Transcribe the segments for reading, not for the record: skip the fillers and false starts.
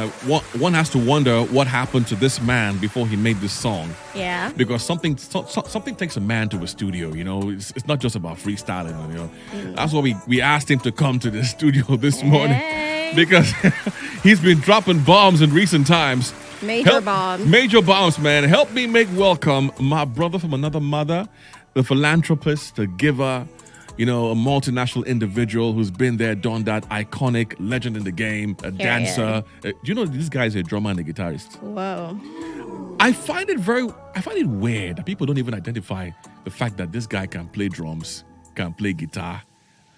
one has to wonder what happened to this man before he made this song. Yeah. Because something takes a man to a studio. It's not just about freestyling. That's why we asked him to come to the studio this morning because he's been dropping bombs in recent times. Major bombs, man. Help me make welcome my brother from another mother, the philanthropist, the giver, a multinational individual who's been there, done that, iconic legend in the game, a dancer. Do you know this guy's a drummer and a guitarist? Whoa. I find it weird that people don't even identify the fact that this guy can play drums, can play guitar.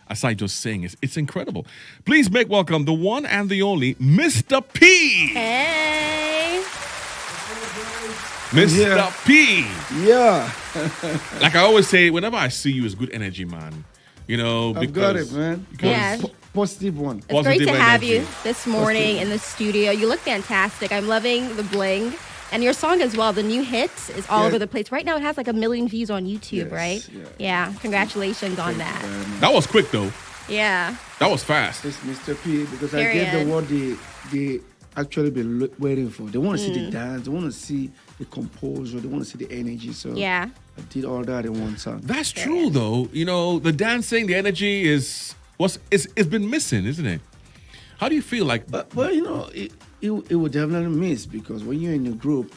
Aside just saying it, it's incredible. Please make welcome the one and the only Mr. P. Hey. Mr. P. Yeah. Like I always say, whenever I see you, it's good energy, man. I've got it, man. Yeah. Positive one. It's Positive great to have energy. you this morning in the studio. You look fantastic. I'm loving the bling. And your song as well, the new hits, is all over the place. Right now it has like 1 million views on YouTube, right? Yeah. Congratulations on that. That was quick, though. Yeah. That was fast. It's Mr. P because Period. I gave them what they actually been waiting for. They want to see the dance. They want to see the composure. They want to see the energy. So Yeah. I did all that in one song. That's true, though. The dancing, the energy it's been missing, isn't it? How do you feel like? But it will definitely miss because when you're in a group,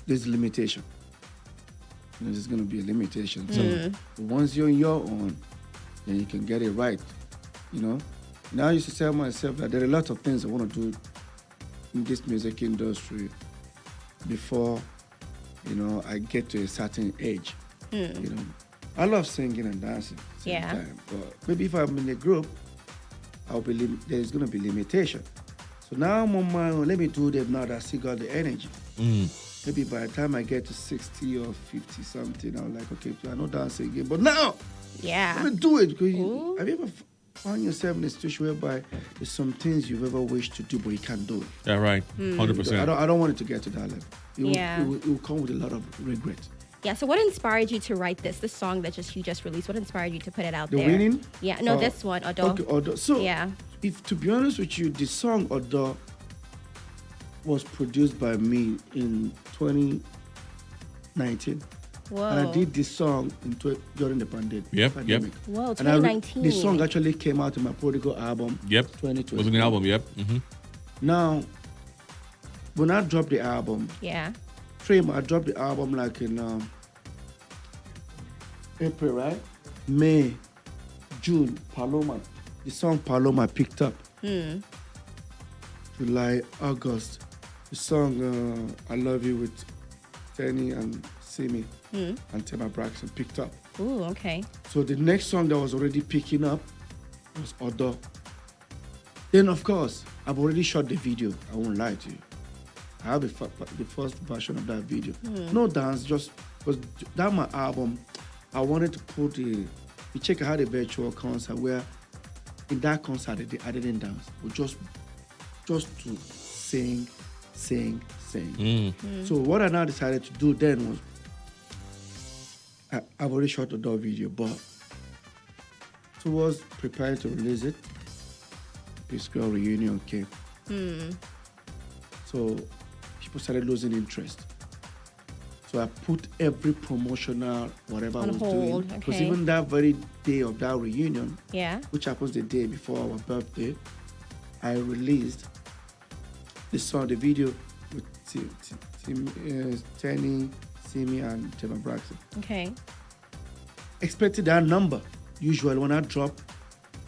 there's limitation. There's going to be a limitation. So once you're on your own, then you can get it right. Now I used to tell myself that there are a lot of things I want to do in this music industry before, I get to a certain age. I love singing and dancing at the same time. But maybe if I'm in a group, there's going to be limitation. So now I'm on my own. Let me do them now that I still got the energy. Maybe by the time I get to 60 or 50 something, I'm like, okay, I know dancing again. But now, let me do it. Because have you ever found yourself in a situation whereby there's some things you've ever wished to do, but you can't do it? Yeah, right. 100%. I don't want it to get to that level. It will come with a lot of regret. Yeah, so what inspired you to write this song that you just released? What inspired you to put it out The there? Winning? Yeah, no, this one, Odo. Okay, Odo. So, yeah. if to be honest with you, the song Odo was produced by me in 2019. Whoa. And I did this song during the pandemic. Yep. Whoa, 2019. The song actually came out in my Prodigal album. Yep. 2020. Was in the album, yep. Now, when I dropped the album, Yeah. I dropped the album like in April, right? May, June, Paloma. The song Paloma picked up. July, August. The song I Love You with Tenny and Simi and Tema Braxton picked up. Ooh, okay. So the next song that was already picking up was Odo. Then, of course, I've already shot the video. I won't lie to you. I have the first version of that video. No dance, just because that my album, I wanted to put you check out a virtual concert where in that concert I didn't dance, but just to sing. So what I now decided to do then was I've already shot the dog video, but towards preparing to release it, Psquare reunion came. So people started losing interest. So I put every promotional whatever I was doing. Because even that very day of that reunion, which happens the day before our birthday, I released the song, the video with Tenny, Simi, and Tema Braxton. Okay. Expected that number. Usually when I drop,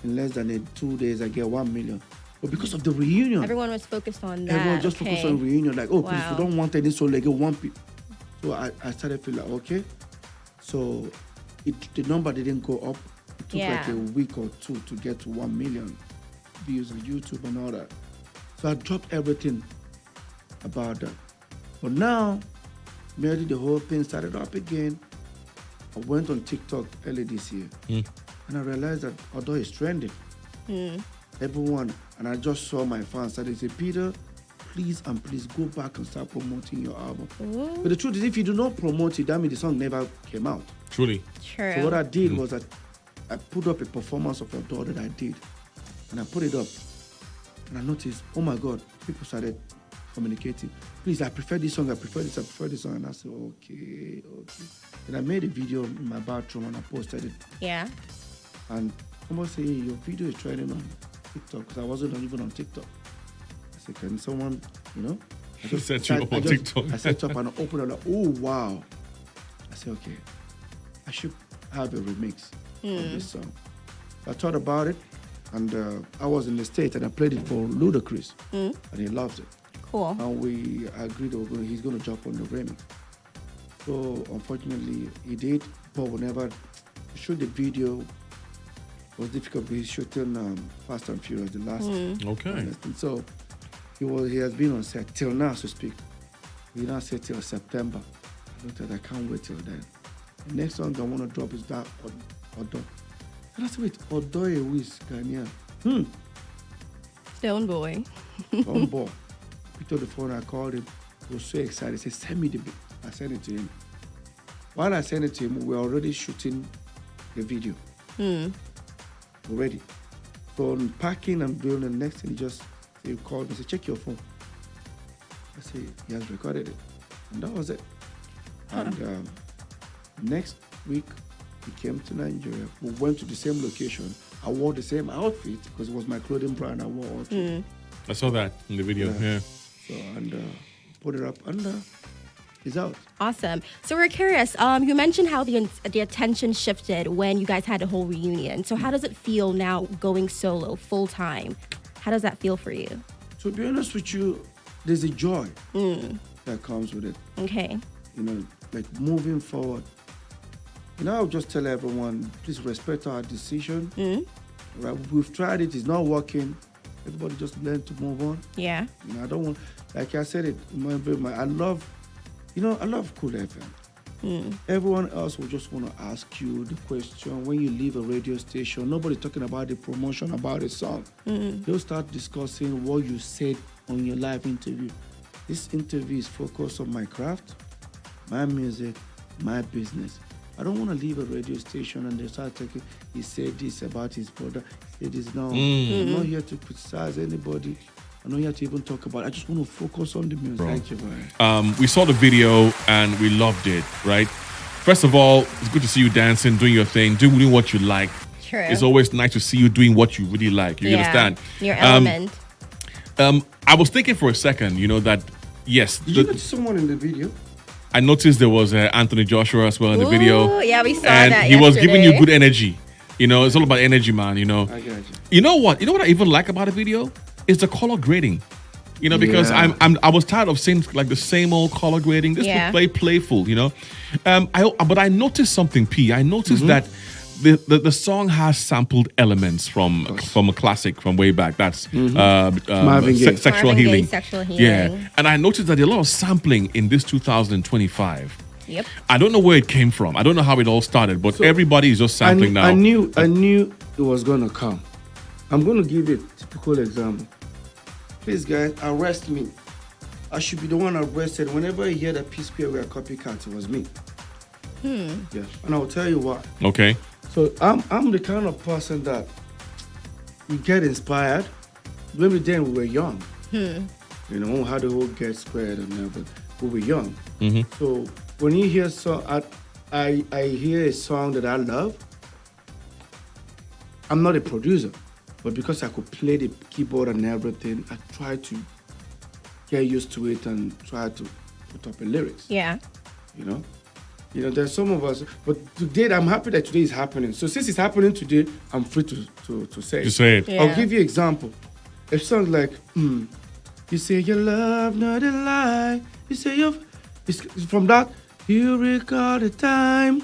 in less than 2 days, I get 1 million. But because of the reunion, everyone was focused on that. Everyone just focused on reunion. Like, please, we don't want any so like one people. So I started feeling like, okay. So the number didn't go up. It took like a week or two to get to 1 million views on YouTube and all that. So I dropped everything about that. But now, maybe the whole thing started up again. I went on TikTok early this year. And I realized that although it's trending, everyone, and I just saw my fans started to say, Peter, please go back and start promoting your album. But the truth is, if you do not promote it, that means the song never came out. Truly. True. So what I did was that I put up a performance of Adore that I did. And I put it up. And I noticed, oh my God, people started communicating. Please, I prefer this song. I prefer this song. And I said, okay. And I made a video in my bathroom and I posted it. Yeah. And someone said, hey, your video is trending on TikTok, because I wasn't even on TikTok. I said, can someone, I just set you up on TikTok. I set up and opened it, like, oh, wow. I said, okay, I should have a remix of this song. I thought about it, and I was in the States, and I played it for Ludacris, and he loved it. Cool. And we agreed he's going to jump on the remix. So, unfortunately, he did, but whenever we shoot the video, it was difficult because he's shooting Fast and Furious, the last. Okay. So, he has been on set till now, so to speak. We now say till September. I looked at it, I can't wait till then. The next song I want to drop is that Odo. And I said, wait, Odo is Ghanaian. Stone Boy. Stone Boy. Picked up the phone, I called him. He was so excited. He said, send me the beat. I sent it to him. While I sent it to him, we were already shooting the video. Already. So on packing and building, the next thing he called me, said, check your phone. I said, he has recorded it. And that was it. And next week, he came to Nigeria. We went to the same location. I wore the same outfit because it was my clothing brand. I wore all three. I saw that in the video. Yeah. So, and put it up, and it's out. Awesome. So we're curious. You mentioned how the attention shifted when you guys had a whole reunion. So how does it feel now going solo full time? How does that feel for you? To be honest with you, there's a joy that comes with it. Okay. Like moving forward. I'll just tell everyone, please respect our decision. Right? We've tried it, it's not working. Everybody just learn to move on. Yeah. I don't want, like I said it, I love Cool FM. Everyone else will just want to ask you the question. When you leave a radio station, nobody's talking about the promotion, about a song. They'll start discussing what you said on your live interview. This interview is focused on my craft, my music, my business. I don't want to leave a radio station and they start talking, he said this about his brother, he said this. No, I'm not here to criticize anybody. I'm not here to even talk about it. I just want to focus on the music. Bro. Thank you, Brian. We saw the video and we loved it, right? First of all, it's good to see you dancing, doing your thing, doing what you like. True. It's always nice to see you doing what you really like. You understand? Your element. I was thinking for a second, that, yes. Did you notice someone in the video? I noticed there was Anthony Joshua as well in the video. Yeah, we saw and that he was giving you yesterday. good energy. It's all about energy, man, I got you. You know what I even like about the video? It's the color grading. Because Yeah. I was tired of seeing like the same old color grading. This was very playful, but I noticed something, P. I noticed that the song has sampled elements from a classic from way back. That's Marvin Gaye. Sexual Marvin Gaye, Healing. Sexual Healing. Yeah, and I noticed that there's a lot of sampling in this 2025. Yep. I don't know where it came from. I don't know how it all started, but everybody is just sampling now. I knew it was going to come. I'm going to give you a typical example. Please, guys, arrest me. I should be the one arrested. Whenever you hear that Psquare were a copycat, it was me. Yeah, and I'll tell you why. Okay. So I'm the kind of person that you get inspired. Maybe then we were young. How the whole get squared and everything. We were young. So when you hear I hear a song that I love. I'm not a producer, but because I could play the keyboard and everything, I try to get used to it and try to put up a lyrics. Yeah. There's some of us, but today I'm happy that today is happening. So since it's happening today, I'm free to say it. You say it. Yeah. I'll give you an example. It sounds like, you say your love, not a lie. You say it's from that, you recall the time.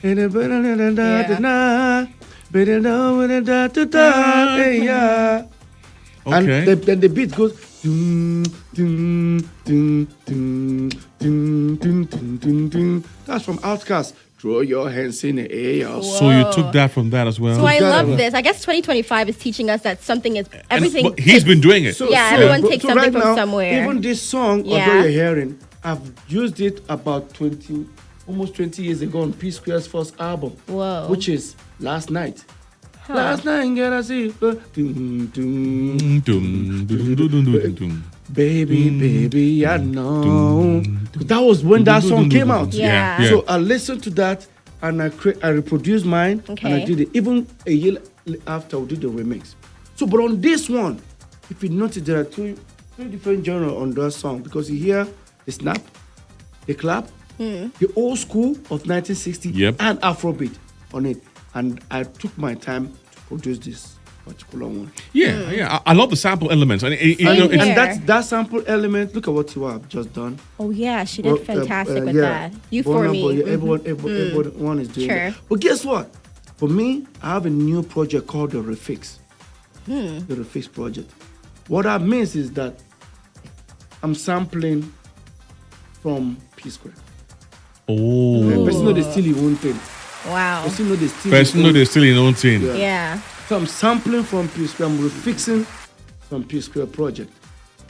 And the better than that, better know when yeah. Okay. And then the beat goes, dun, dun, dun, dun, dun, dun, dun, dun, dun. That's from Outkast. Throw your hands in the air. So you took that from that as well. So I love this. I guess 2025 is teaching us that something is everything. But he's been doing it. Everyone takes something right from now, somewhere. Even this song, although you're hearing, I've used it about almost 20 years ago on Psquare's first album. Whoa. Which is Last Night. Last night, get I see. Dum, dum, dum, dum, dum, dum, dum. Baby, I know. That was when that song came out. Yeah. So I listened to that and I reproduced mine and I Okay. did it. Even a year after, we did the remix. So, but on this one, if you notice, there are three different genres on that song because you hear the snap, the clap, the old school of 1960 Yep. and Afrobeat on it. And I took my time to produce this particular one. Yeah. I love the sample elements. And, you know, Same it's, here. And that sample element, look at what Tiwa have just done. Oh yeah, she did fantastic with yeah. that. You Burna for me. Boy, everyone is doing Sure. that. But guess what? For me, I have a new project called the Refix. The Refix project. What that means is that I'm sampling from Psquare. oh. Person know they steal your own thing. Wow. Person know they steal Person know they're still in own thing. Yeah. Yeah. So I'm sampling from Psquare. I'm refixing from Psquare project.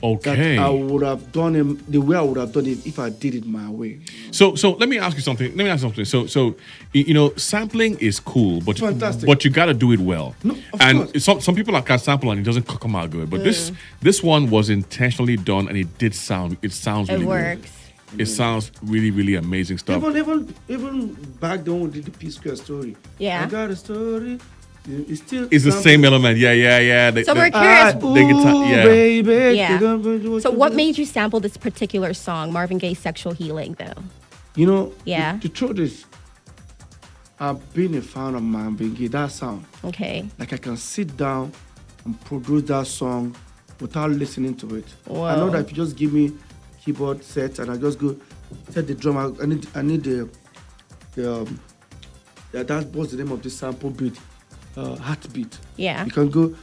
Okay. That I would have done it the way I would have done it if I did it my way. So let me ask you something. So you know, sampling is cool, but Fantastic. but you got to do it well. No, of and course. some people can sample and it doesn't come out good. But this one was intentionally done and it sounds It really works. good. It sounds really amazing stuff. Even back then we did the Psquare story. Yeah. I got a story. It's still It's the same element. Yeah. So we're curious. The guitar- yeah. Baby. Yeah. They're gonna do So you what do. made you sample this particular song, Marvin Gaye's "Sexual Healing," though? You know, Yeah. the truth is, I've been a fan of Marvin Gaye, that sound. Okay. Like I can sit down and produce that song without listening to it. I Wow. know that if you just give me keyboard set and I just go set the drum, I need the that's what's the name of this sample beat, heartbeat. Yeah. You can go.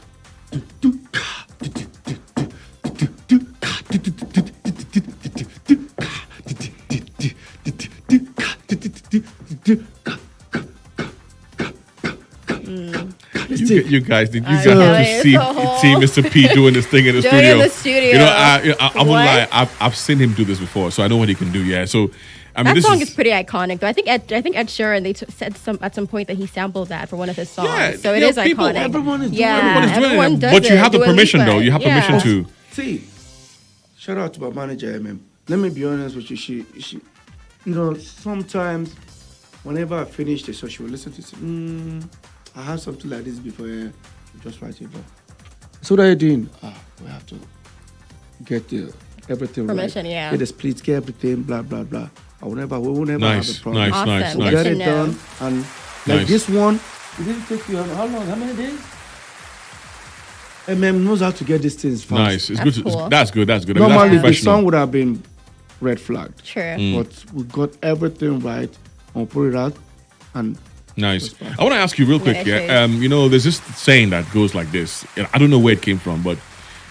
You guys need I to know, see it's a whole- see Mr. P doing this thing in the Doing it studio. in the studio. You know, I won't What? lie. I've seen him do this before, so I know what he can do. Yeah. So I mean, That this song is pretty iconic, though. I think Ed Sheeran said at some point that he sampled that for one of his songs. Yeah, so it yeah, is people- iconic. everyone is doing it. yeah, Everybody's doing everyone it, does but you it. have the Dua permission, Lipa. though. You have Yeah. permission to. See, shout out to my manager, MM. Let me be honest with you. She, you know, sometimes whenever I finish the show, she will listen to it. I had something like this before. Yeah, just write it down. So what are you doing? We have to get everything Permission, right. yeah. Get the splits, get everything, blah blah blah. We will never have Nice, a problem. nice, Awesome. nice, Good nice. Get to it know. done, and like Nice. this one, it didn't take you how long? How many days? MM knows how to get these things fast. Nice. It's That's good. cool. That's good. That's good. I mean, Normally, that's the professional. song would have been red flagged, True. but we got everything right and put it out. And Nice. I want to ask you real quick. Yeah, Yeah. You know, there's this saying that goes like this. I don't know where it came from, but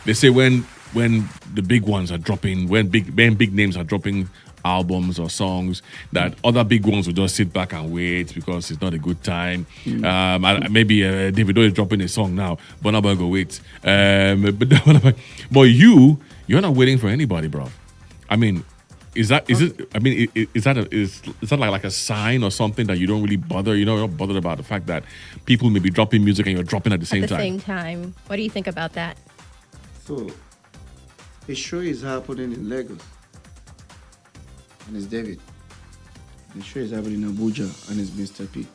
they say when the big ones are dropping, when big names are dropping albums or songs, that other big ones will just sit back and wait because it's not a good time. Maybe Davido is dropping a song now, but I'm gonna go wait. But you're not waiting for anybody, bro. I mean, is it? I mean, is that like a sign or something that you don't really bother? You know, you're not bothered about the fact that people may be dropping music and you're dropping at the same At the time. same time. What do you think about that? so, a show is happening in Lagos, and it's David. The show is happening in Abuja, and it's Mr. P.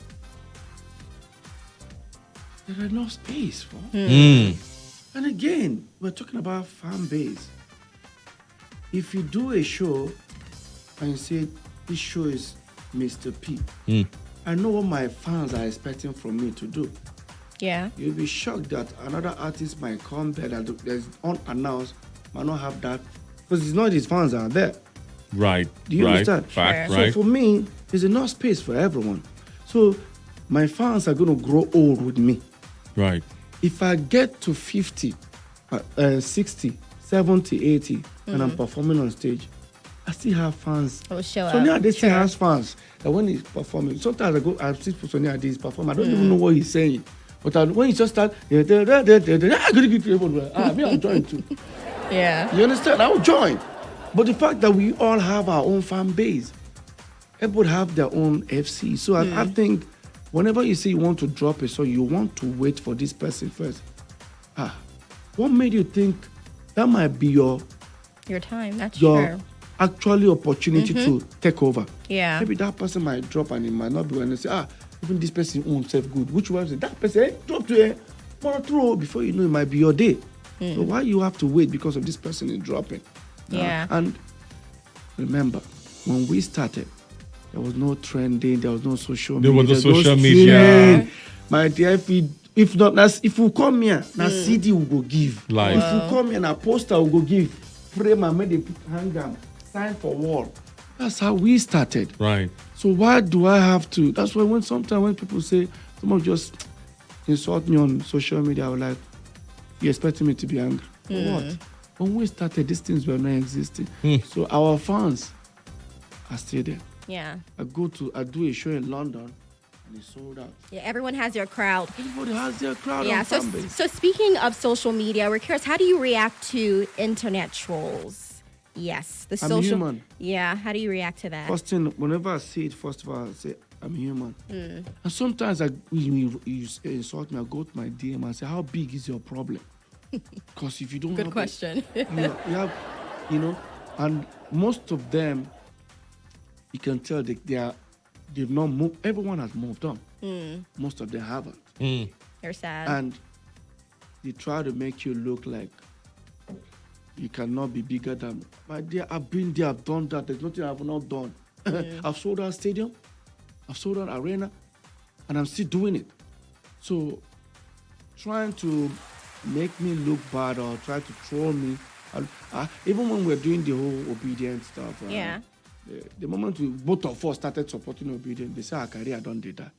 There are no space for. And again, we're talking about fan base. If you do a show and you say this show is Mr. P, I know what my fans are expecting from me to do. Yeah. You'll be shocked that another artist might come there that is unannounced, might not have that, because it's not his fans are there. Right. Do you right. understand? Fact. Sure. Right. So for me, there's enough space for everyone. So my fans are going to grow old with me. Right. If I get to 50, 60, 70, 80, and I'm performing on stage, I still have fans. It will show Sonia up. Ade still Sure. has fans. And when he's performing, sometimes I see Sonia Ade's perform. I don't even know what he's saying. But when he just start, me, I'll join too. Yeah. You understand? I'll join. But the fact that we all have our own fan base, everybody have their own FC. So I think whenever you say you want to drop a song, you want to wait for this person first. What made you think that might be your Your time, that's your true. actually opportunity to take over. Yeah. Maybe that person might drop and it might not be when they say, even this person owns self good. Which one say that person drop to one throw before you know it might be your day. So why you have to wait because of this person is dropping? Yeah. And remember, when we started, there was no trending, there was no social media. There was no no social streaming. media. My dear, if not, if you come here, now CD will go give. Live. If you come here, now poster will go give. Frame and make the hang them, sign for wall. That's how we started. Right. So why do I have to? That's why sometimes when people say, someone just insult me on social media, I was like, you expecting me to be angry? For what? When we started, these things were not existing. So our fans are still there. Yeah. I do a show in London and it's sold out. Yeah, everyone has their crowd. Everybody has their crowd. Yeah, and fan base. so speaking of social media, we're curious, how do you react to internet trolls? Yes, the I'm social. human. Yeah, how do you react to that? First thing, whenever I see it, first of all, I say, I'm human. And sometimes you insult me, I go to my DM and say, how big is your problem? Because if you don't Good have question. and most of them, you can tell they've not moved. Everyone has moved on. Most of them haven't. They're sad. And they try to make you look like you cannot be bigger than. My dear, I've been there, I've done that. There's nothing I've not done. I've sold out stadium, I've sold out arena, and I'm still doing it. So trying to make me look bad or try to troll me, even when we're doing the whole obedient stuff. Yeah. The moment both of us started supporting obedient, they said our career don't do that.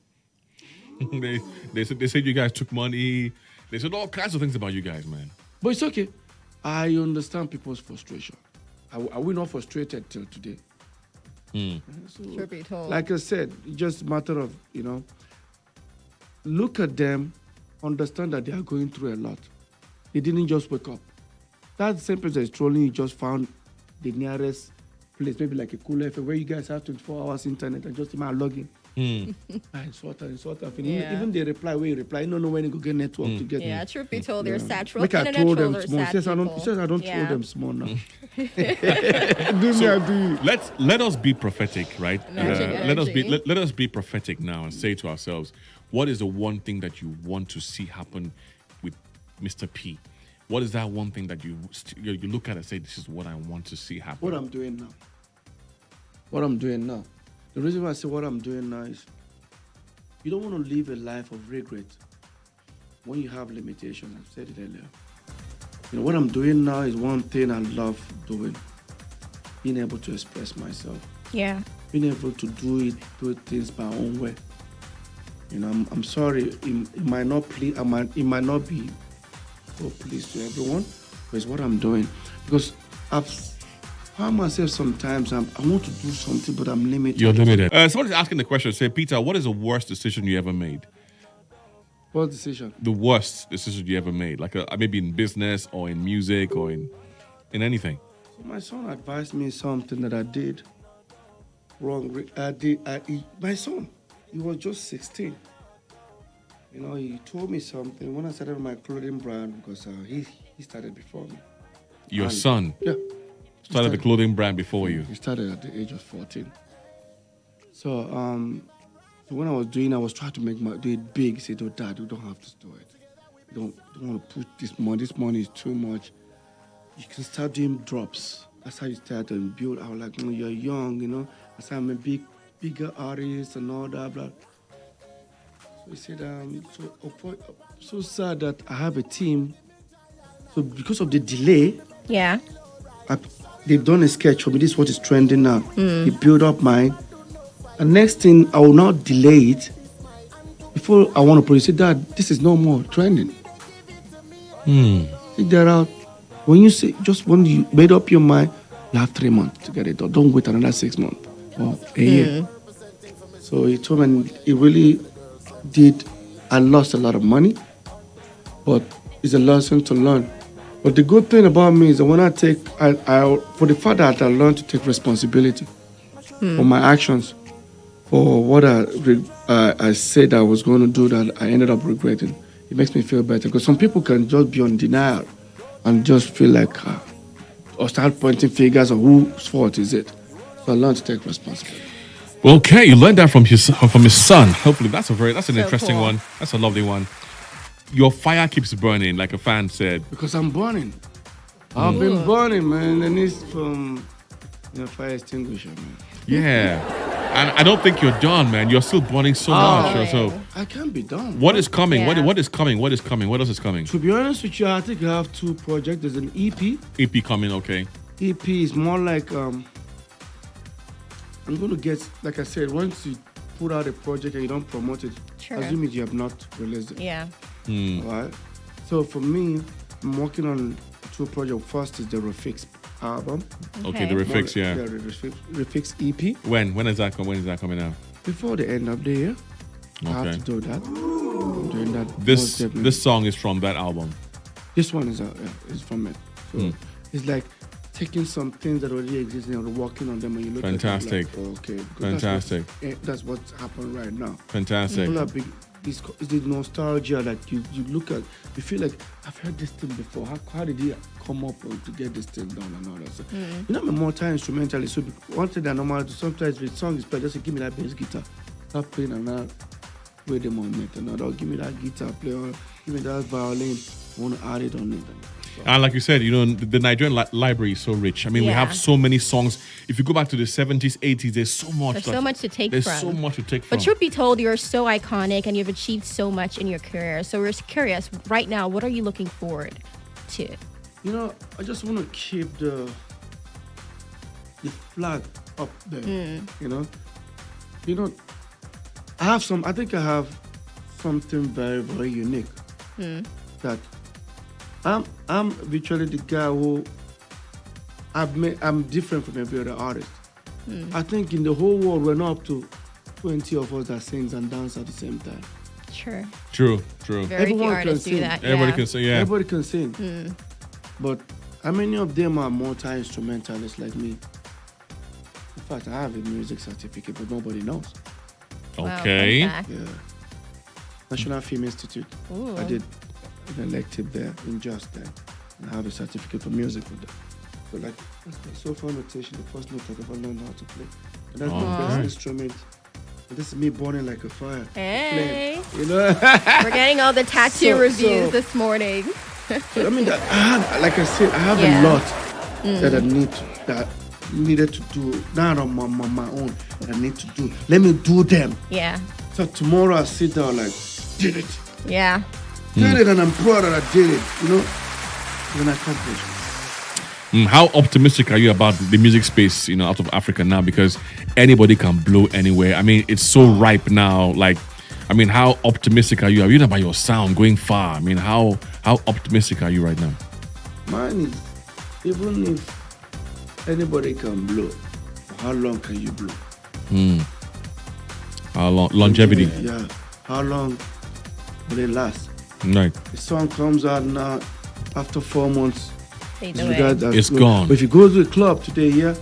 they said you guys took money. They said all kinds of things about you guys, man. But it's okay. I understand people's frustration. Are we not frustrated till today? So, Truth be told. like I said, it's just a matter of, look at them, understand that they are going through a lot. They didn't just wake up. That same person is trolling, you just found the nearest place, maybe like a cool FM where you guys have 24 hours internet and just log in. I insult her. Yeah. Even they reply, where you reply, you don't know when you go get network to get Yeah, truth be told, there's sad trolls. Make I Internet troll them trolls are small. sad Says I don't people. troll them small now. So, let us be prophetic, right? Let us be prophetic now and say to ourselves, what is the one thing that you want to see happen with Mr. P? What is that one thing that you look at and say, this is what I want to see happen? What I'm doing now. The reason why I say what I'm doing now is you don't want to live a life of regret when you have limitations. I've said it earlier. What I'm doing now is one thing I love doing. Being able to express myself. Yeah. Being able to do things my own way. I'm sorry, it might not be so pleased to everyone, but it's what I'm doing. Because I've found myself sometimes, I want to do something, but I'm limited. You're limited. Somebody's asking the question, say, Peter, what is the worst decision you ever made? What decision? The worst decision you ever made? Like maybe in business or in music or in anything? So my son advised me something that I did wrong. My son, he was just 16. He told me something when I started my clothing brand because he started before me. Your son? Yeah. Started the clothing brand before you? He started at the age of 14. So when I was trying to do it big. He said, oh, Dad, you don't have to do it. You don't want to put this money. This money is too much. You can start doing drops. That's how you start and build. I was like, you're young, I said, I'm a bigger artist and all that, blah. So he said, so sad that I have a team. So because of the delay, Yeah. they've done a sketch for me. This is what is trending now. He built up mine. And next thing, I will not delay it. Before I want to produce it, Dad, this is no more trending. Take that out. When you made up your mind, you have 3 months to get it done. Don't wait another 6 months or a year. So he told me, and it really did. I lost a lot of money, but it's a lesson to learn. But the good thing about me is that when for the fact that I learned to take responsibility for my actions, for what I said I was going to do that I ended up regretting, it makes me feel better. Because some people can just be on denial and just feel like, or start pointing fingers of whose fault is it. So I learned to take responsibility. Okay, you learned that from his son. Hopefully, that's an So interesting cool. one. That's a lovely one. Your fire keeps burning, like a fan said. Because I'm burning. I've been burning, man. And it's from fire extinguisher, man. Yeah, and I don't think you're done, man. You're still burning so much. So, I can't be done. what is coming? Yeah. What is coming? What is coming? What else is coming? To be honest with you, I think I have 2 projects. There's an EP. EP coming, okay. EP is more like I'm going to get, like I said, once you put out a project and you don't promote it, Sure. assuming you have not released it. Yeah. All right. So for me, I'm working on 2 projects. First is the Refix album. Okay, the refix, yeah. The Refix EP. When is that coming out? Before the end of the year, I have Okay. to do that. I'm doing that. most This definitely. song is from that album. This one is from it. So it's like taking some things that already exist and working on them, and you look Fantastic. at it like, okay, because Fantastic. That's what's happened right now. Fantastic. People are big. It's the nostalgia that you look at. You feel like I've heard this thing before. How did he come up to get this thing done and all that? So, you know, I'm a multi-instrumentalist. So one thing that normal sometimes with song is played, just say, give me that bass guitar, start playing and now play them on it, and or give me that guitar, play or give me that violin. I want to add it on it. And like you said, you know, the Nigerian library is so rich. I mean, we Yeah. have so many songs. If you go back to the 70s, 80s, there's so much. There's so much to take There's from. so much to take from. But truth be told, you're so iconic and you've achieved so much in your career. So we're curious, right now, what are you looking forward to? You know, I just want to keep the flag up there. You know, I think I have something very, very unique. That I'm virtually the guy who I'm different from every other artist. I think in the whole world we're not up to 20 of us that sings and dance at the same time. Sure. True. Very few Everyone can artists do sing. that. Everybody yeah. can say, yeah. Everybody can sing. But how many of them are multi-instrumentalists like me? In fact, I have a music certificate, but nobody knows. Wow, Okay. fun fact. Yeah. National Film Institute. Ooh. I did an elective there in Just then. And I have a certificate for music with them. So like, that's my sofa notation, the first note I've ever learned how to play. And that's my best instrument. And this is me burning like a fire. Hey. Flame, you know? We're getting all the tattoo So- reviews so- this morning. So, I mean, like I said, I have Yeah. a lot that needed to do, not on my own, that I need to do. Let me do them. Yeah. So tomorrow I sit down like, did it. Yeah. Did it, and I'm proud that I did it, you know? When I accomplish. How optimistic are you about the music space, you know, out of Africa now? Because anybody can blow anywhere. I mean, it's so ripe now. Like, I mean, how optimistic are you? Are you about your sound going far? I mean, how optimistic are you right now? Mine is, even if anybody can blow, how long can you blow? How long? Longevity. Yeah. How long will it last? Right. The song comes out now, after 4 months, Fade it's away. regarded as It's good. gone. But if you go to the club today, yeah,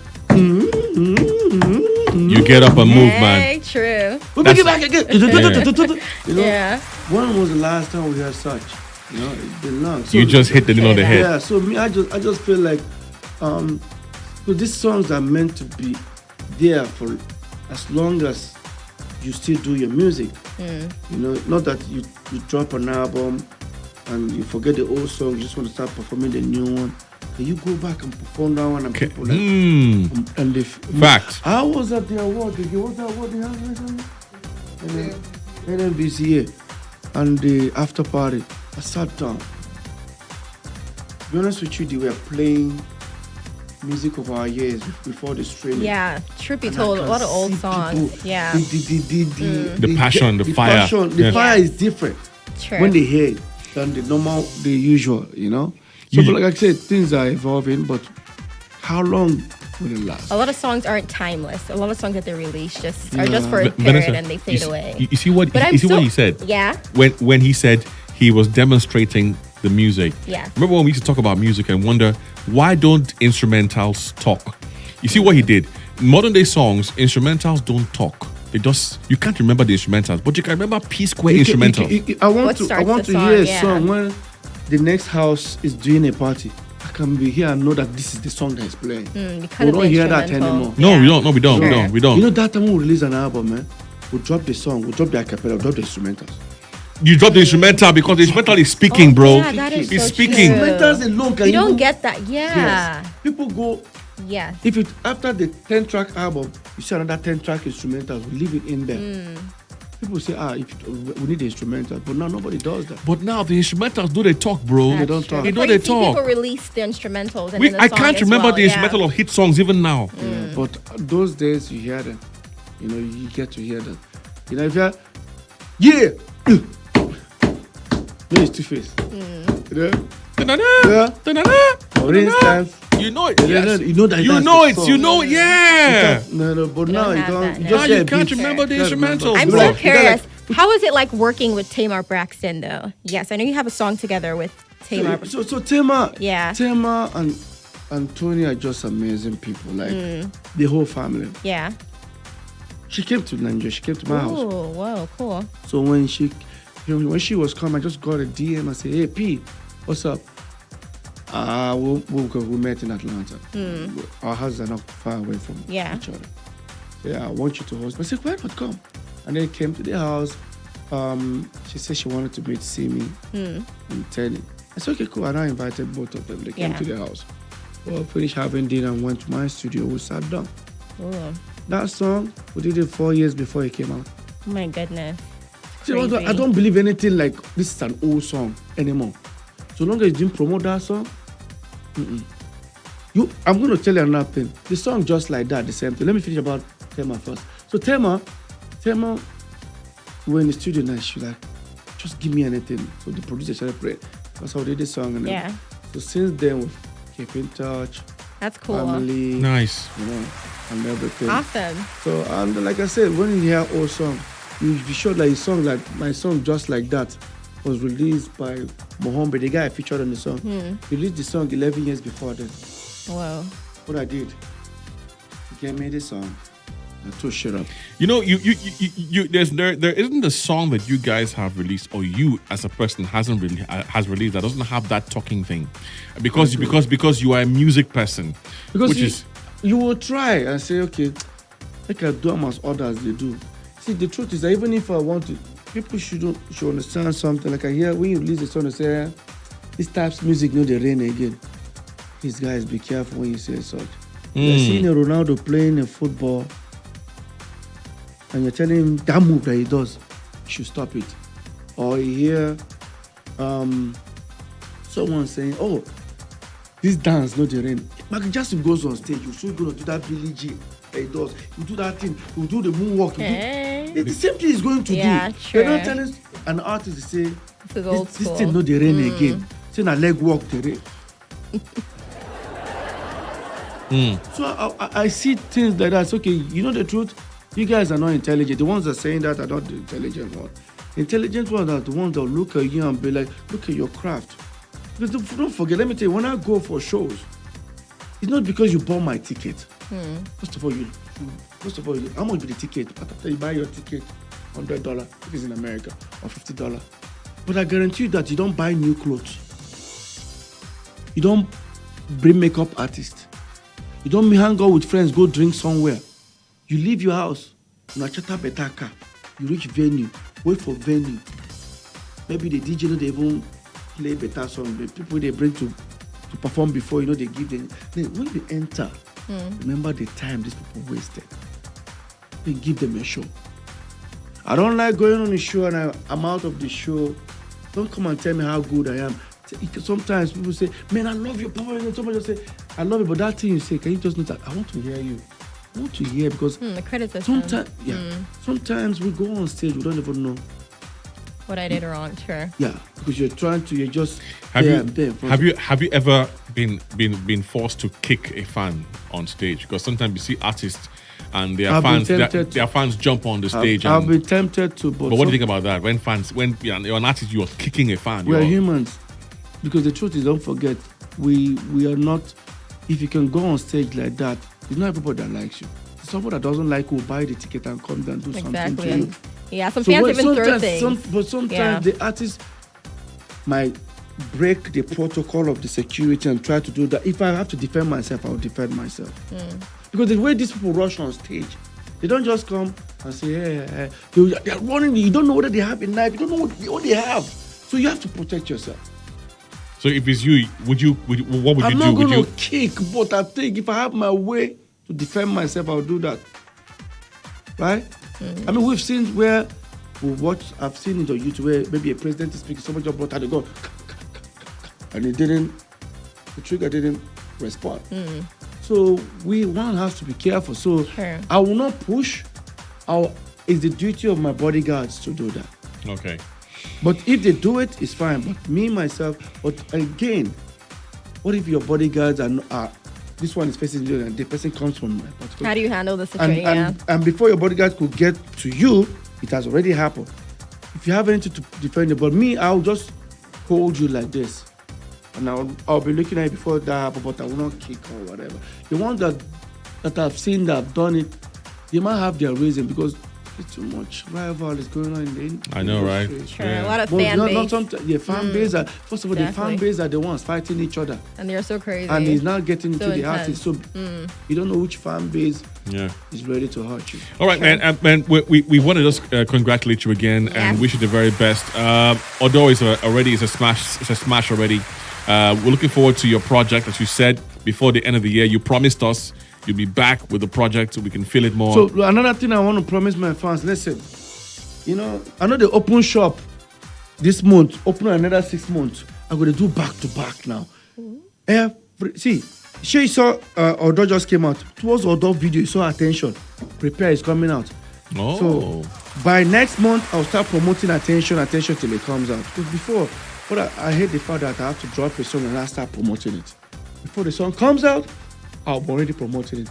You get up and move, man. Hey, true. we'll bring it back again. You know, Yeah. when was the last time we heard such? You know, it's been long. So, You just hit the nail on the head. yeah. So me, I just feel like, so these songs are meant to be there for as long as you still do your music. You know, not that you drop an album and you forget the old song. You just want to start performing the new one. Can you go back and perform that one and people like and they Fact. I was at the award. What's that award they have recently? NMBCA and the after party. I sat down. To be honest with you, they were playing music of our years before the streaming. Yeah. Truth be And told, I a can lot of old see songs. people, Yeah. The passion, the fire. Passion, the Yeah. fire is different True. when they hear it than the usual, you know. So, but like I said, things are evolving, but how long will it last? A lot of songs aren't timeless. A lot of songs that they release just are Yeah. just for a period Vanessa, and they fade away. You see what? But You see what he said? Yeah. When he said he was demonstrating the music. Yeah. Remember when we used to talk about music and wonder why don't instrumentals talk? You see what he did? Modern day songs, instrumentals don't talk. They just you can't remember the instrumentals, but you can remember Psquare instrumentals. I What want starts to the song, hear a yeah. song when the next house is doing a party. I can be here and know that this is the song that is playing. Because We of don't the hear that instrumental. anymore. No, Yeah. we don't. No, we don't. We Sure. don't. We don't. You know that time we release an album, man, we drop the song, we drop the acapella, we drop the instrumentals. You drop the instrumental because the instrumental is speaking, bro. Yeah, that is It's so speaking. true. Instrumentals alone can You don't even- get that. Yeah. Yes. People go, Yes. if it after the 10-track album, you see another 10-track instrumental, we leave it in there. People say, we need the instrumental, but now nobody does that. But now the instrumentals do they talk, bro. That's don't true. talk. They But know you they see talk. people release the instrumentals. And We, then the I song can't as remember well, the instrumental of hit songs even now. Yeah, but those days you hear them. You know, you get to hear them. You know, if you're, no, it's Two-Face. You know? Da-da-da, Yeah. da-da-da, For da-da-da. instance, You know it. you Yes. know, you know that You that's know the it. song. You know it. Yeah. No, but now don't you have don't. that, You yeah. just Now hear you can't beats. remember the Can't remember. instrumentals, I'm bro. so You got curious. like- How is it like working with Tamar Braxton, though? Yes, I know you have a song together with Tamar. So Tema, Yeah. Tema and Tony are just amazing people. Like the whole family. Yeah. She came to Nigeria. She came to my house. Oh, whoa, cool. So when she was coming, I just got a DM and said, "Hey P, what's up?" We met in Atlanta. Our houses are not far away from Yeah. each other. So, yeah, I want you to host. I said, "Why not come?" And then came to the house. She said she wanted to see me and Teddy. I said, "Okay, cool." And I invited both of them. They came Yeah. to the house. Well, finished having dinner and went to my studio. We sat down. Ooh. That song, we did it 4 years before it came out. Oh my goodness. See, I Crazy. don't believe anything like this is an old song anymore. So long as you didn't promote that song, I'm going to tell you another thing. The song Just Like That, the same thing. Let me finish about Tema first. So Tema, we're in the studio now. She was like, just give me anything. So the producer started praying. That's how we did the song. And Yeah. So since then, we keep in touch. That's cool. Family, Nice. you know, and everything. Awesome. So, and like I said, when you hear old song, you be sure that his song, like my song Just Like That, was released by Mohammed, the guy I featured on the song. Released the song 11 years before then. Whoa. What I did, he gave me the song. I told shut up. You know, you there isn't a song that you guys have released or you as a person has released that doesn't have that talking thing, because you are a music person, Because which you will try and say, okay, I can do them as others they do. See, the truth is that even if I want to, people should understand something. Like I hear when you release a song, they say, this type's music, no, they rain again. These guys, be careful when you say such. You're seeing a Ronaldo playing a football, and you're telling him that move that he does, you should stop it. Or you hear someone saying, oh, this dance, no, the rain. Michael Jackson goes on stage, you're so going to do that Billie Jean that he does. You do that thing, you do the moonwalk. The same thing he's going to Yeah, do. sure. You're not telling an artist to say, This is old this school. thing, no, the rain again. Saying a leg walk, the rain. So I see things like that. It's okay, you know the truth? You guys are not intelligent. The ones that are saying that are not the intelligent ones. Intelligent ones are the ones that look at you and be like, look at your craft. Because don't forget, let me tell you, when I go for shows, it's not because you bought my ticket. First of all, how much be the ticket? After you buy your ticket, $100 if it's in America, or $50. But I guarantee you that you don't buy new clothes. You don't bring makeup artists. You don't hang out with friends, go drink somewhere. You leave your house, you charter better car. You reach venue, wait for venue. Maybe the DJ know they even play better song. The people they bring to perform before, you know, they give them. Then when you enter, remember the time these people wasted. Then give them a show. I don't like going on a show and I'm out of the show. Don't come and tell me how good I am. Sometimes people say, man, I love your power. And somebody just say, I love it, but that thing you say, can you just know that I want to hear you? I want to hear because The credits are some. sometimes we go on stage, we don't even know. What I did wrong, sure. Yeah, because you're just have there you and there. have you ever been forced to kick a fan on stage? Because sometimes you see artists and their I've been fans tempted their fans jump on the stage. I've been tempted to, but what do you think about that? When you're an artist, you are kicking a fan. We are you're- humans. Because the truth is, don't forget, we are not. If you can go on stage like that, it's not everybody that likes you. Someone that doesn't like you will buy the ticket and come down and do something to you. Yeah, some fans even throw things. But sometimes the artist might break the protocol of the security and try to do that. If I have to defend myself, I'll defend myself. Because the way these people rush on stage, they don't just come and say, hey. They're running. You don't know whether they have a knife. You don't know what they have. So you have to protect yourself. So if it's you, what would you do? I'm not going to kick, but I think if I have my way to defend myself, I'll do that. Right? I mean, we've seen where I've seen it on YouTube where maybe a president is speaking, somebody just brought out the gun, and the trigger didn't respond. So one has to be careful. So Sure. I will not push. It's the duty of my bodyguards to do that. Okay. But if they do it, it's fine. But me, myself, but again, what if your bodyguards are this one is facing you and the person comes from my particular... How do you handle the situation? And before your bodyguard could get to you, it has already happened. If you have anything to defend you, but me, I'll just hold you like this. And I'll be looking at you before that happens, but I will not kick or whatever. The ones that I've seen that have done it, they might have their reason because it's too much rival is going on in the I know, right? Sure, Yeah. a lot of But fan base. fan base are, first of all, the fan base are the ones fighting each other. And they're so crazy. And it's not getting So to the intense. artist. So you don't know which fan base is ready to hurt you. All right, man. We want to just congratulate you again and Yes. wish you the very best. Although it's a smash already. We're looking forward to your project, as you said before the end of the year. You promised us you'll be back with the project so we can feel it more. So another thing I want to promise my fans, listen, I know they open shop this month, open another 6 months. I'm going to do back to back now. Sure you saw Odo just came out. Towards Odo video, you saw Attention. Prepare is coming out. Oh. So by next month, I'll start promoting Attention till it comes out. Because before, I hate the fact that I have to drop a song and I start promoting it. Before the song comes out, I'm already promoting it.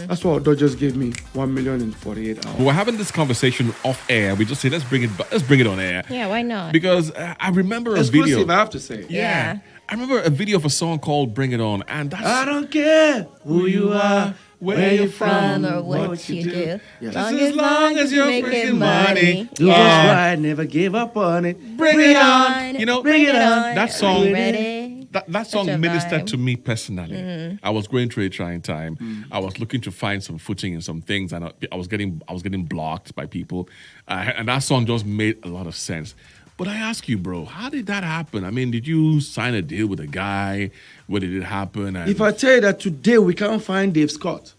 That's why Odo just gave me 1 million in 48 hours. We're having this conversation off air. We just say let's bring it on air. Yeah, why not? Because I remember a video. Exclusive, I have to say. Yeah. I remember a video of a song called "Bring It On," and that's I don't care who you are, where you're from, or what you do. Yeah. Long as long as you're making making money. Do what's right, never give up on it. Bring it on. You know, Bring it on. that song. Ready? That song Such a ministered vibe. to me personally. I was going through a trying time. I was looking to find some footing in some things, and I was getting blocked by people, and that song just made a lot of sense. But I ask you, bro, how did that happen? I mean, did you sign a deal with a guy? Where did it happen? And If I tell you that today we can't find Dave Scott,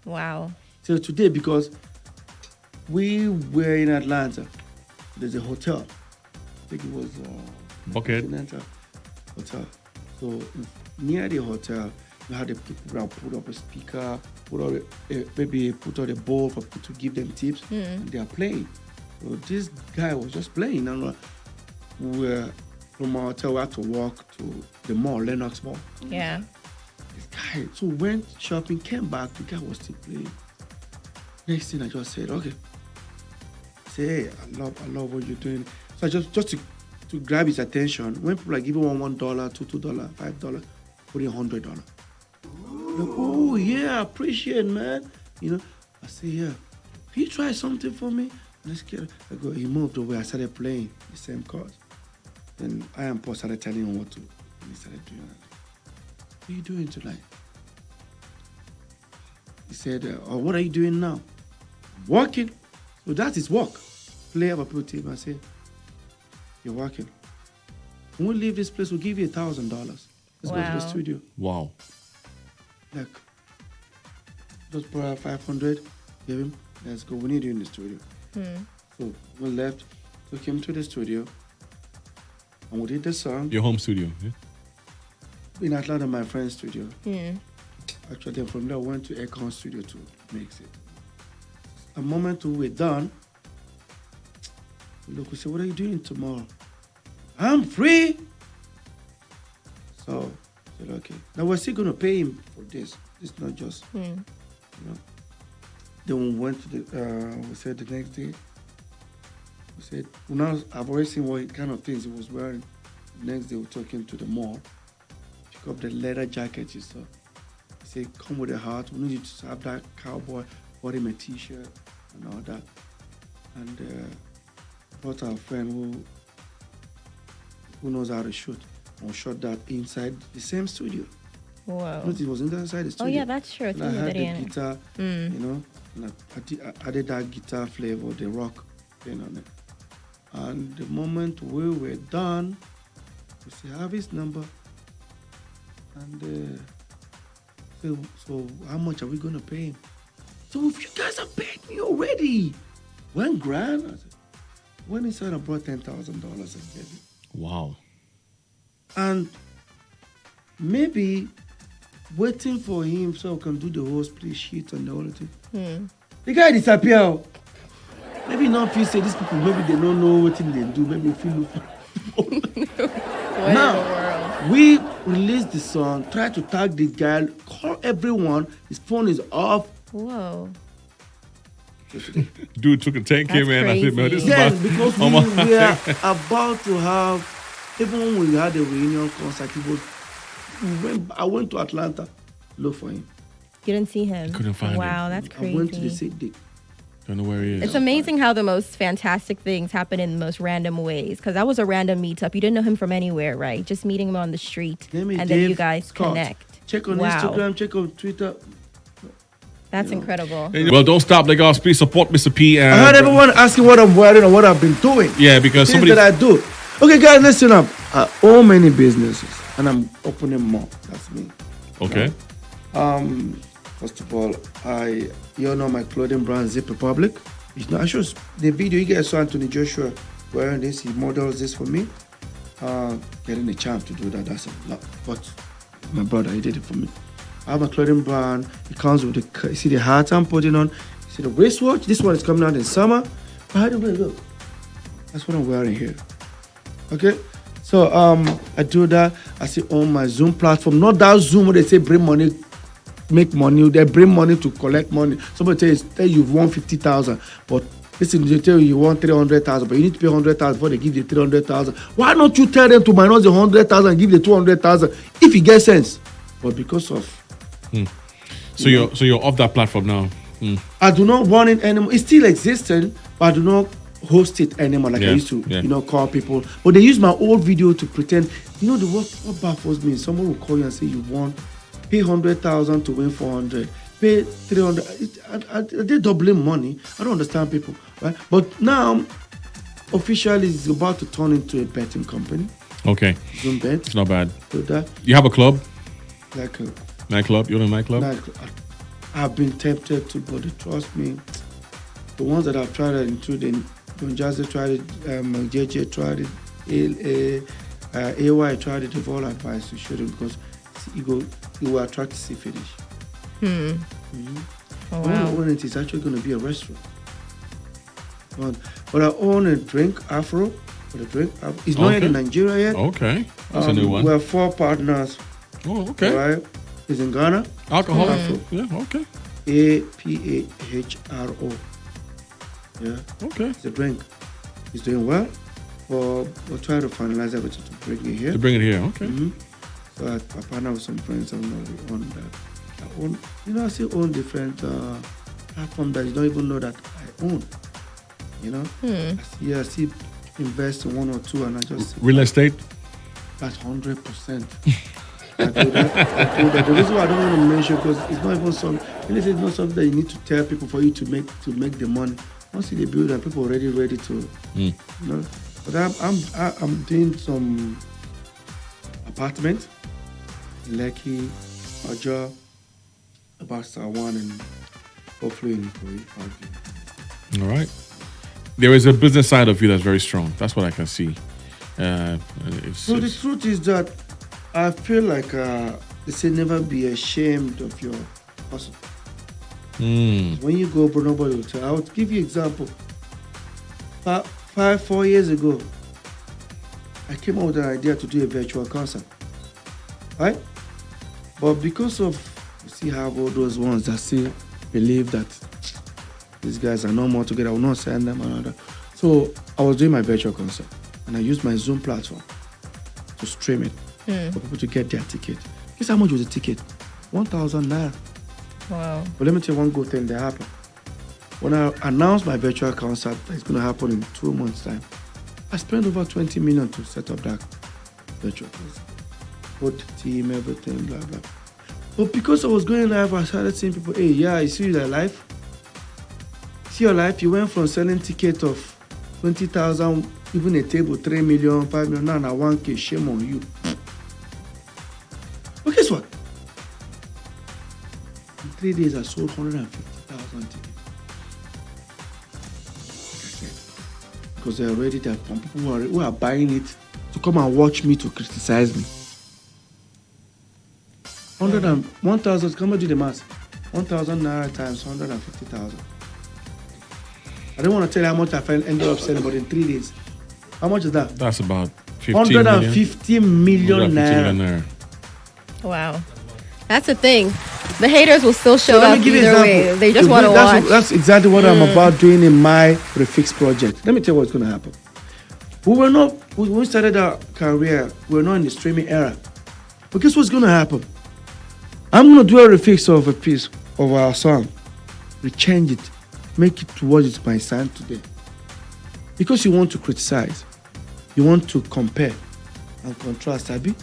Wow. till today, because we were in Atlanta, there's a hotel. I think it was Bucket. Continental Hotel. So near the hotel, you had the people that put up a speaker, put out a bowl for people to give them tips, and they are playing. So this guy was just playing, and we were from our hotel. We had to walk to the mall, Lenox Mall. Yeah. This guy, so went shopping, came back. The guy was still playing. Next thing I just said, okay. Say, hey, I love what you're doing. So I just to grab his attention. When people are giving $1, $2, $5, put in $100. Like, oh yeah, appreciate, man. I say, yeah. Can you try something for me? Let's get it. I go. He moved away. I started playing the same chords. Then I and Paul started telling him what to. And he started doing that. What are you doing tonight? He said, what are you doing now? Working. So that is work. Play up a people team. I said, you're working. When we leave this place, we'll give you $1,000. Let's go to the studio. Wow. Like, just borrow 500, give him, let's go. We need you in the studio. So we left, took him to the studio, and we did the song. Your home studio. Yeah? In Atlanta, my friend's studio. Actually, then from there, I went to Aircon Studio to mix it. The moment we were done, we said, what are you doing tomorrow? I'm free. So I said, okay. Now we're still going to pay him for this. It's not just, Then we went to we said the next day, we said, now I've already seen what kind of things he was wearing. The next day we took him to the mall, pick up the leather jacket you saw. He said, come with a heart. We need you to have that cowboy, bought him a t-shirt and all that. And brought our friend who knows how to shoot. and shot that inside the same studio. Whoa. It was inside the Oh studio. yeah, that's true. It's And I in the had the video. guitar, you know, and I added that guitar flavor, the rock thing on it. And the moment we were done, we say, I have his number. And so how much are we going to pay him? So if you guys have paid me already, $1,000. I said, when inside I brought $10,000 and gave it. Wow. And maybe waiting for him so I can do the whole split sheet and the whole thing. The guy disappear. Maybe not feel say these people, maybe they don't know what they do. Maybe if you look for now, we released the song, try to tag the guy, call everyone, his phone is off. Whoa. Dude took a 10K, That's man. I said, man, this Yes, is because we are about to have, even when we had a reunion concert, I went to Atlanta, look for him. You didn't see him? Couldn't find him. Wow, that's crazy. I went to the city. Don't know where he is. It's amazing how the most fantastic things happen in the most random ways. Because that was a random meetup. You didn't know him from anywhere, right? Just meeting him on the street. Name is And then you Dave guys Scott. connect. Check on Wow. Instagram, check on Twitter. That's incredible. Well, don't stop, Lagos. Please support Mr. P. I heard everyone asking what I'm wearing or what I've been doing. Yeah, because Things somebody. that I do. Okay, guys, listen up. I own many businesses, and I'm opening more. That's me. Okay. First of all, you all know my clothing brand Zip Republic. I showed the video you guys saw Anthony Joshua wearing this. He models this for me. Getting a chance to do that, that's a lot. But my brother, he did it for me. I have a clothing brand. It comes with you see the hat I'm putting on. You see the wristwatch. This one is coming out in summer. By the way, look, that's what I'm wearing here. Okay, so I do that. I see on my Zoom platform, not that Zoom where they say bring money, make money. They bring money to collect money. Somebody tell you you've won 50,000, but listen, they tell you want 300,000, but you need to pay 100,000 before they give you 300,000. Why don't you tell them to minus the 100,000 and give the 200,000 if you get sense? But because of So you're off that platform now. I do not run it anymore. It's still existing, but I do not host it anymore like I used to, call people. But they use my old video to pretend. You know what baffles me? Someone will call you and say you won, pay 100,000 to win 400, pay 300. They're doubling money. I don't understand people, right? But now, officially, it's about to turn into a betting company. Okay. Zoom bet. It's not bad. So that You have a club? like a Nightclub? You own a nightclub? I've been tempted to, but trust me, the ones that I've tried, including Don Jazzy tried it, JJ tried it, AY tried it, they've all advised you shouldn't because you will attract to see finish. Oh, When wow. I own it, it's actually going to be a restaurant. But I own a drink, Afro, it's not yet in Nigeria yet. Okay. That's a new one. We have 4 partners. Oh, okay. Right? It's in Ghana. Alcohol? Afro. Yeah, okay. APAHRO. Yeah. Okay. It's a drink. It's doing well. But we'll try to finalize everything to bring it here. To bring it here, okay. So I partner with some friends and we own that. I still own different platforms that you don't even know that I own. You know? I see invest in 1 or 2 and I just Real estate? That's 100%. I do that. The reason why I don't want to mention because it's not even something. It's not something that you need to tell people for you to make the money. Once you build and people already ready to, you know. But I'm doing some apartments in Lekki, Ojo, about Sawan, and hopefully in Ikoyi. All right. There is a business side of you that's very strong. That's what I can see. So the truth is that I feel like they say never be ashamed of your hustle. When you go, but nobody will tell. I would give you an example. 4 years ago, I came up with an idea to do a virtual concert. Right? But because of, you see how all those ones that still believe that these guys are no more together, I will not send them another. So I was doing my virtual concert and I used my Zoom platform to stream it for people to get their ticket. Guess how much was the ticket? 1,000 naira. Wow. But let me tell you one good thing that happened. When I announced my virtual concert that it's going to happen in 2 months' time, I spent over 20 million to set up that virtual concert. support the team, everything, blah blah. But because I was going live, I started seeing people, hey, yeah, I see your life. See your life, you went from selling ticket of 20,000, even a table, 3 million, 5 million, now 1K, shame on you. But guess what? In 3 days, I sold 150,000 tickets. Like I said, because they're already there, people who are buying it to come and watch me to criticize me. 1,000, come and do the math. 1,000 naira times 150,000. I don't want to tell you how much I ended up selling, but in 3 days. How much is that? That's about 150 million naira. Wow. That's the thing. The haters will still show let up me give you either an way. example. They just want to watch. That's exactly what I'm about doing in my refix project. Let me tell you what's going to happen. When we started our career, we were not in the streaming era. But guess what's going to happen? I'm going to do a refix of a piece of our song. We change it. Make it to what it might sound today. Because you want to criticize. You want to compare and contrast. Abi?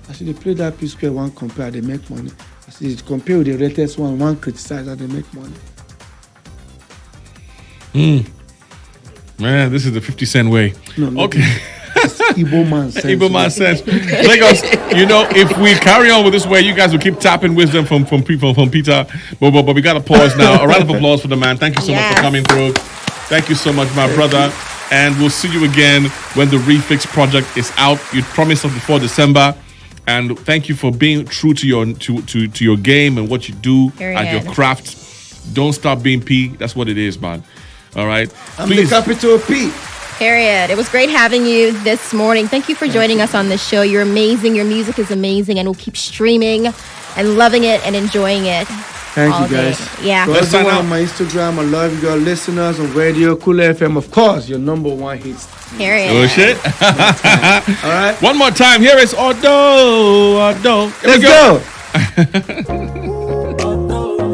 I said, they play that Psquare, one compare, they make money. I said, compare with the latest one criticize, and they make money. Man, this is the 50 cent way. No, okay. Igbo man sense. Igbo man sense. Lagos, if we carry on with this way, you guys will keep tapping wisdom from Peter. But we got to pause now. A round of applause for the man. Thank you so much for coming through. Thank you so much, my brother. And we'll see you again when the Refix project is out. You promised us before December. And thank you for being true to your game and what you do at your craft. Don't stop being P. That's what it is, man. All right. I'm the capital P. Period. It was great having you this morning. Thank you for joining us on this show. You're amazing. Your music is amazing, and we'll keep streaming and loving it and enjoying it. Thank you, guys. Day. Yeah. Let's sign out on my Instagram. I love you, guys. Listeners on radio, Cool FM, of course, your #1 hits. Period. Oh shit! All right. One more time. Here is Odo. Let's go.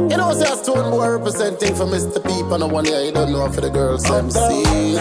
You know, say a stone boy representing for Mr. People, no one here, you don't know for the girls MC.